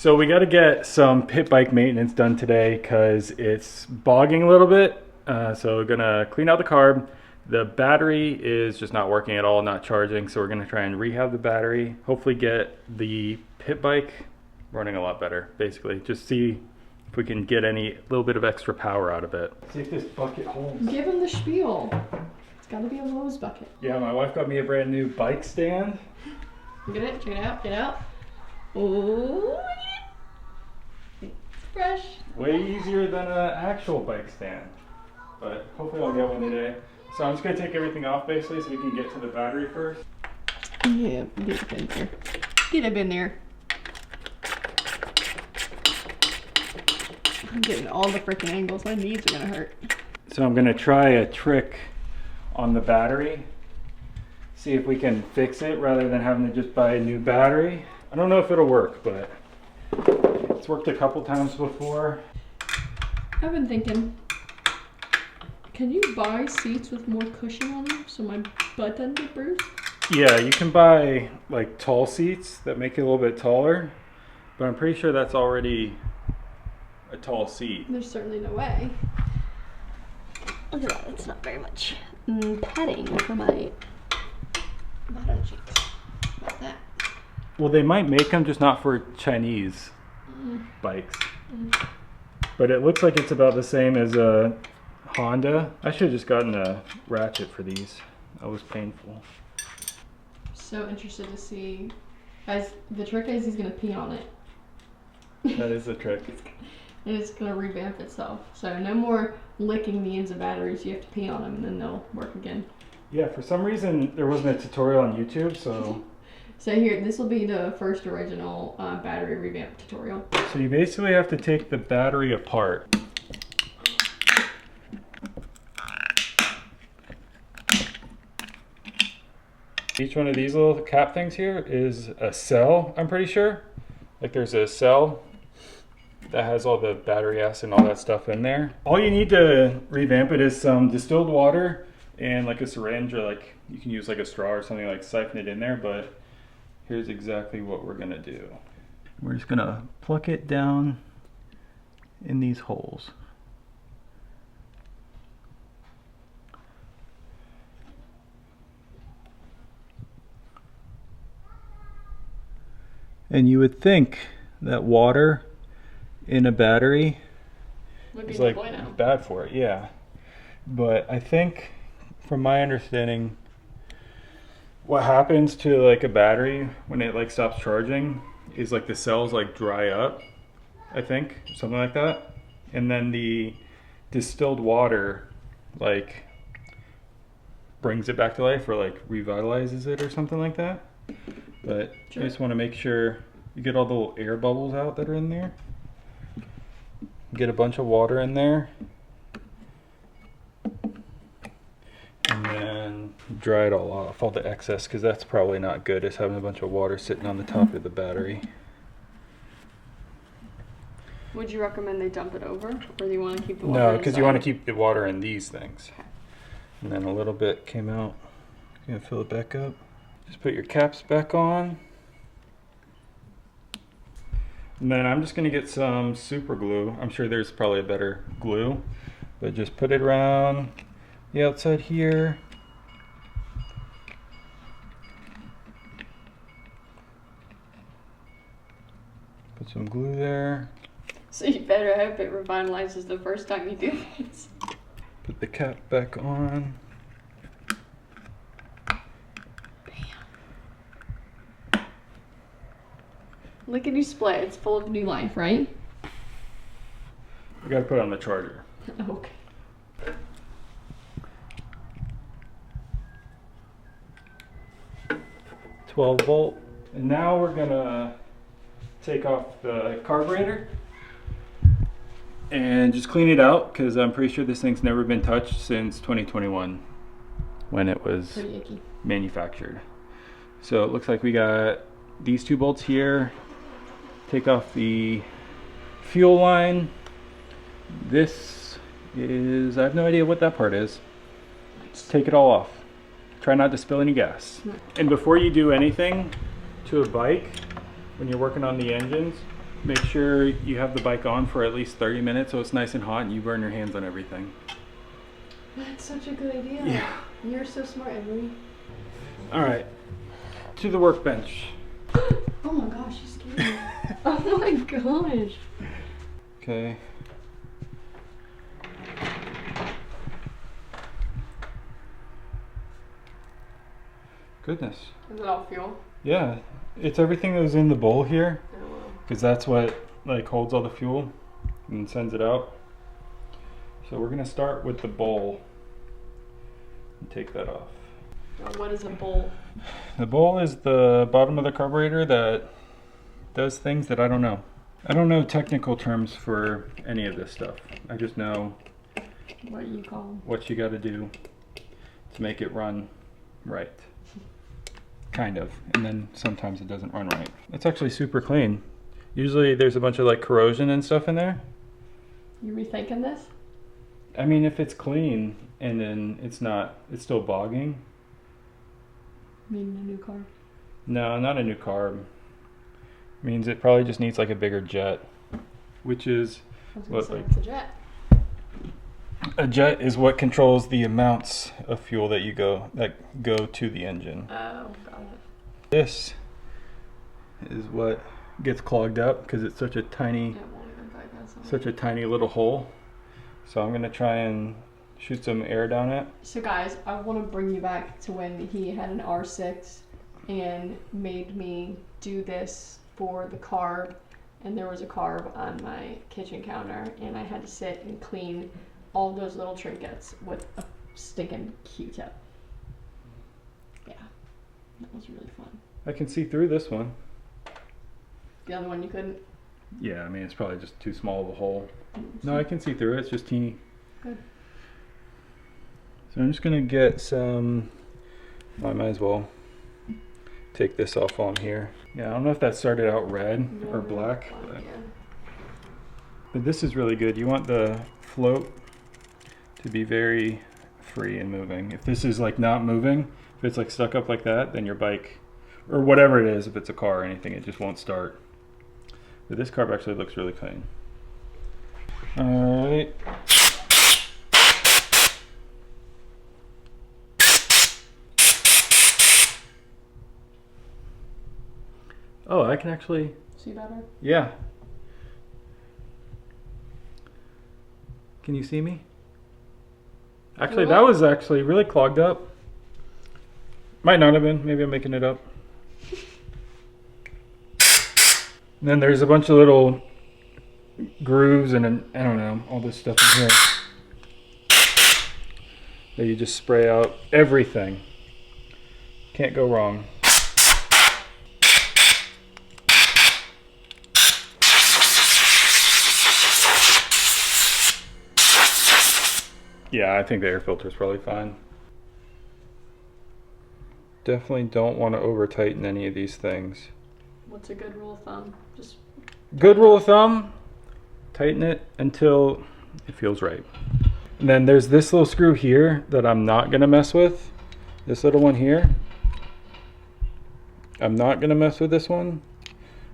So we got to get some pit bike maintenance done today because it's bogging a little bit. So we're gonna clean out the carb. The battery is just not working at all, not charging. So we're gonna try and rehab the battery. Hopefully get the pit bike running a lot better. Basically, just see if we can get any little bit of extra power out of it. See if this bucket holds. Give him the spiel. It's got to be a Lowe's bucket. Yeah, my wife got me a brand new bike stand. Get it? Check it out. Get out. Ooh. It's fresh. Way easier than an actual bike stand. But hopefully I'll get one today. So I'm just going to take everything off basically so we can get to the battery first. Yeah, get up in there. Get up in there. I'm getting all the freaking angles. My knees are going to hurt. So I'm going to try a trick on the battery. See if we can fix it rather than having to just buy a new battery. I don't know if it'll work, but it's worked a couple times before. I've been thinking, can you buy seats with more cushion on them so my butt doesn't get bruised? Yeah, you can buy like tall seats that make it a little bit taller, but I'm pretty sure that's already a tall seat. There's certainly no way. Look at that, it's not very much padding for my bottom cheeks. Like that. Well, they might make them, just not for Chinese bikes. But it looks like it's about the same as a Honda. I should have just gotten a ratchet for these. That was painful. So interested to see. Guys, the trick is he's going to pee on it. That is the trick. And it's going to revamp itself. So no more licking the ends of batteries. You have to pee on them and then they'll work again. Yeah, for some reason there wasn't a tutorial on YouTube, so... So here, this will be the first original battery revamp tutorial. So you basically have to take the battery apart. Each one of these little cap things here is a cell, I'm pretty sure. Like there's a cell that has all the battery acid and all that stuff in there. All you need to revamp it is some distilled water and like a syringe, or like you can use like a straw or something, like siphon it in there, but here's exactly what we're gonna do. We're just gonna pluck it down in these holes. And you would think that water in a battery is like bad for it, yeah. But I think, from my understanding, what happens to like a battery when it like stops charging is like the cells like dry up, I think, something like that. And then the distilled water like brings it back to life, or like revitalizes it or something like that. But sure. I just want to make sure you get all the little air bubbles out that are in there. Get a bunch of water in there. And then dry it all off, all the excess, because that's probably not good, is having a bunch of water sitting on the top of the battery. Would you recommend they dump it over, or do you want to keep the water No, because you want to inside? keep the water in these things. Okay. And then a little bit came out. You're gonna fill it back up. Just put your caps back on. And then I'm just gonna get some super glue. I'm sure there's probably a better glue, but just put it around the outside here. Put some glue there. So you better hope it revitalizes the first time you do this. Put the cap back on. Look at you split. It's full of new life, right? We gotta put it on the charger. Okay. $12-volt. And now we're gonna take off the carburetor and just clean it out, because I'm pretty sure this thing's never been touched since 2021 when it was manufactured. So it looks like we got these two bolts here. Take off the fuel line. This is, I have no idea what that part is. Just take it all off. Try not to spill any gas. And before you do anything to a bike, when you're working on the engines, make sure you have the bike on for at least 30 minutes so it's nice and hot and you burn your hands on everything. That's such a good idea. Yeah. You're so smart, Emily. All right, to the workbench. Oh my gosh, you scared me. Oh my gosh. Okay. Goodness. Is it all fuel? Yeah, it's everything that was in the bowl here, Oh, wow. because that's what like holds all the fuel and sends it out. So we're gonna start with the bowl and take that off. What is a bowl? The bowl is the bottom of the carburetor that does things that I don't know. I don't know technical terms for any of this stuff. I just know What you call them? what you got to do to make it run right. Kind of. And then sometimes it doesn't run right. It's actually super clean. Usually there's a bunch of like corrosion and stuff in there. You rethinking this? I mean, if it's clean and then it's still bogging. Meaning a new car? No, not a new carb. Means it probably just needs like a bigger jet, which is What's a jet? A jet is what controls the amounts of fuel that go to the engine. Oh, got it. This is what gets clogged up because it's such a tiny little hole. So I'm gonna try and shoot some air down it. So guys, I want to bring you back to when he had an R6 and made me do this for the carb, and there was a carb on my kitchen counter and I had to sit and clean all those little trinkets with a stinking Q-tip. Yeah, that was really fun. I can see through this one. The other one you couldn't? Yeah, I mean it's probably just too small of a hole. No, I can see through it, it's just teeny. Good. So I'm just gonna get some, I might as well take this off while I'm here. Yeah, I don't know if that started out red or black, but this is really good. You want the float to be very free and moving. If this is like not moving, if it's like stuck up like that, then your bike, or whatever it is, if it's a car or anything, it just won't start. But this carb actually looks really clean. All right. Oh, I can actually see better? Yeah. Can you see me? Actually, that was actually really clogged up. Might not have been. Maybe I'm making it up. And then there's a bunch of little grooves and I don't know, all this stuff in here that you just spray out everything. Can't go wrong. Yeah, I think the air filter is probably fine. Definitely don't want to over tighten any of these things. What's a good rule of thumb? Just good rule of thumb, tighten it until it feels right. And then there's this little screw here that I'm not going to mess with. This little one here. I'm not going to mess with this one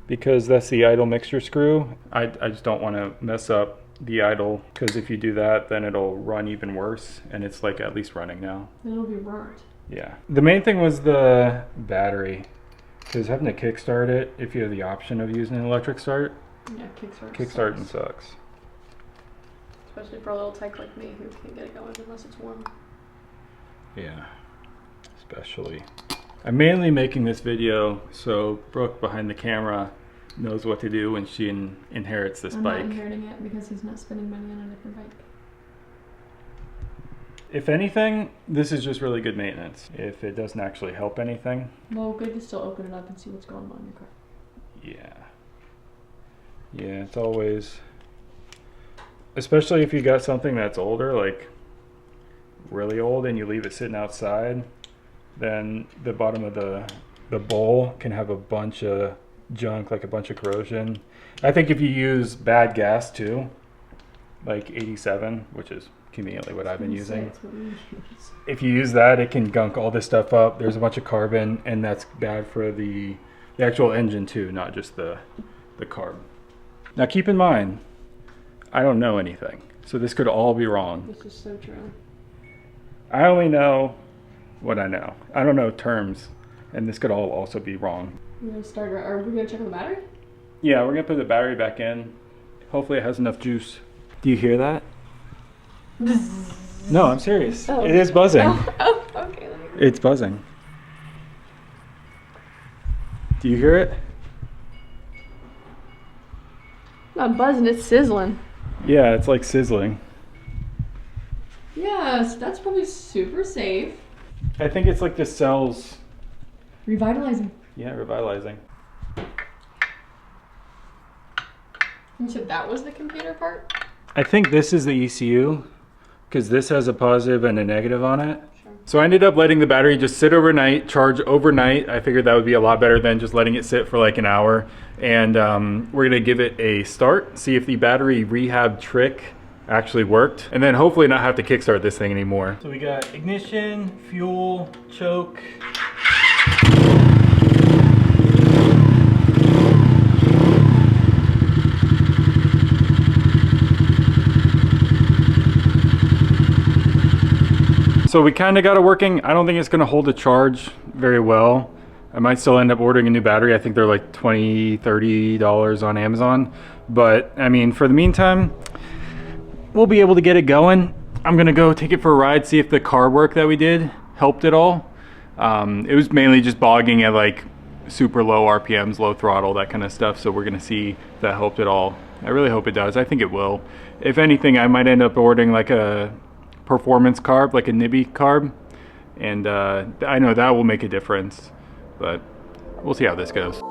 because that's the idle mixture screw. I just don't want to mess up the idle, because if you do that then it'll run even worse, and it's like at least running now. It'll be burnt. Yeah. The main thing was the battery, because having to kickstart it, if you have the option of using an electric start, yeah, kickstarting sucks. Especially for a little tyke like me who can't get it going unless it's warm. Yeah, especially. I'm mainly making this video so Brooke behind the camera knows what to do when she inherits this bike. I'm not inheriting it because he's not spending money on a different bike. If anything, this is just really good maintenance. If it doesn't actually help anything. Well, good to still open it up and see what's going on in your car. Yeah. Yeah, it's always, especially if you got something that's older, like really old, and you leave it sitting outside, then the bottom of the bowl can have a bunch of junk, like a bunch of corrosion. I think if you use bad gas too, like 87, which is conveniently what I've been using. If you use that, it can gunk all this stuff up. There's a bunch of carbon, and that's bad for the actual engine too, not just the carb. Now keep in mind, I don't know anything, so this could all be wrong. This is so true. I only know what I know. I don't know terms, and this could all also be wrong. We're gonna start. Are we gonna check on the battery? Yeah, we're gonna put the battery back in. Hopefully it has enough juice. Do you hear that? No, I'm serious. Oh. It is buzzing. Oh, okay. It's buzzing. Do you hear it? Not buzzing, it's sizzling. Yeah, it's like sizzling. Yes, that's probably super safe. I think it's like the cells. Revitalizing. Yeah, revitalizing. You said that was the computer part? I think this is the ECU, because this has a positive and a negative on it. Sure. So I ended up letting the battery just sit overnight, charge overnight. I figured that would be a lot better than just letting it sit for like an hour. And we're gonna give it a start, see if the battery rehab trick actually worked, and then hopefully not have to kickstart this thing anymore. So we got ignition, fuel, choke. So we kind of got it working. I don't think it's going to hold a charge very well. I might still end up ordering a new battery. I think they're like $20, $30 on Amazon. But I mean, for the meantime, we'll be able to get it going. I'm going to go take it for a ride, see if the car work that we did helped at all. It was mainly just bogging at like super low RPMs, low throttle, that kind of stuff. So we're going to see if that helped at all. I really hope it does. I think it will. If anything, I might end up ordering like a performance carb, like a Nibby carb, and I know that will make a difference, but we'll see how this goes.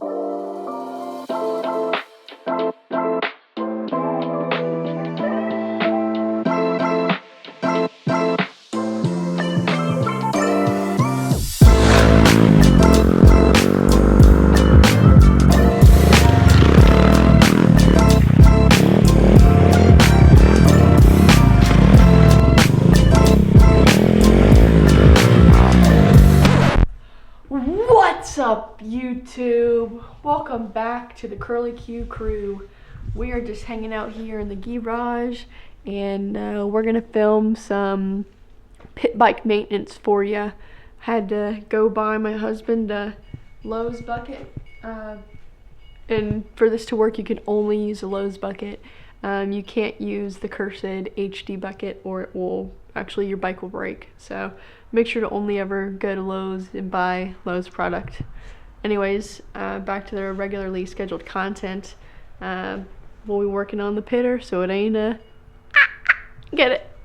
What's up, YouTube? Welcome back to the Curly Q crew. We are just hanging out here in the garage, and we're gonna film some pit bike maintenance for you. Had to go buy my husband a Lowe's bucket, and for this to work, you can only use a Lowe's bucket. You can't use the cursed HD bucket, or it will actually your bike will break. So make sure to only ever go to Lowe's and buy Lowe's product. Anyways, back to the regularly scheduled content. We'll be working on the pitter, so it ain't get it.